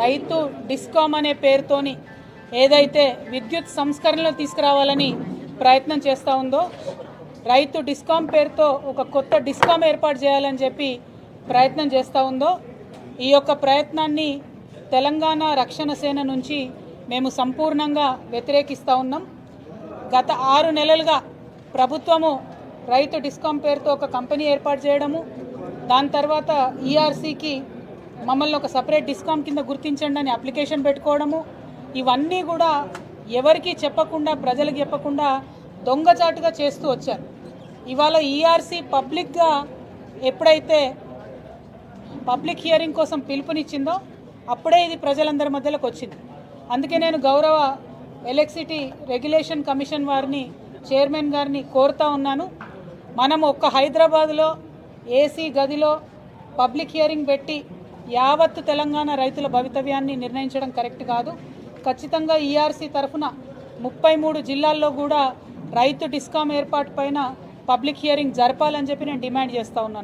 రైతు డిస్కామ్ అనే పేరుతోని ఏదైతే విద్యుత్ సంస్కరణలు తీసుకురావాలని ప్రయత్నం చేస్తూ ఉందో, రైతు డిస్కామ్ పేరుతో ఒక కొత్త డిస్కామ్ ఏర్పాటు చేయాలని చెప్పి ప్రయత్నం చేస్తూ ఉందో, ఈ యొక్క ప్రయత్నాన్ని తెలంగాణ రక్షణ సేన నుంచి మేము సంపూర్ణంగా వ్యతిరేకిస్తూ ఉన్నాం. గత 6 నెలలుగా ప్రభుత్వము రైతు డిస్కామ్ పేరుతో ఒక కంపెనీ ఏర్పాటు చేయడము, దాని తర్వాత ఈఆర్సీకి మమ్మల్ని ఒక సపరేట్ డిస్కామ్ కింద గుర్తించండి అని అప్లికేషన్ పెట్టుకోవడము, ఇవన్నీ కూడా ఎవరికి చెప్పకుండా, ప్రజలకు చెప్పకుండా దొంగచాటుగా చేస్తూ వచ్చారు. ఇవాళ ఈఆర్సీ పబ్లిక్గా ఎప్పుడైతే పబ్లిక్ హియరింగ్ కోసం పిలుపునిచ్చిందో అప్పుడే ఇది ప్రజలందరి మధ్యలోకి వచ్చింది. అందుకే నేను గౌరవ ఎలక్ట్రిసిటీ రెగ్యులేషన్ కమిషన్ వారిని, చైర్మన్ గారిని కోరుతా ఉన్నాను, మనం ఒక్క హైదరాబాద్లో ఏసీ గదిలో పబ్లిక్ హియరింగ్ పెట్టి యావత్తు తెలంగాణ రైతుల భవితవ్యాన్ని నిర్ణయించడం కరెక్ట్ కాదు. ఖచ్చితంగా ఈఆర్సీ తరఫున 33 జిల్లాల్లో కూడా రైతు డిస్కామ్ ఏర్పాటు పైన పబ్లిక్ హియరింగ్ జరపాలని చెప్పి నేను డిమాండ్ చేస్తూ ఉన్నాను.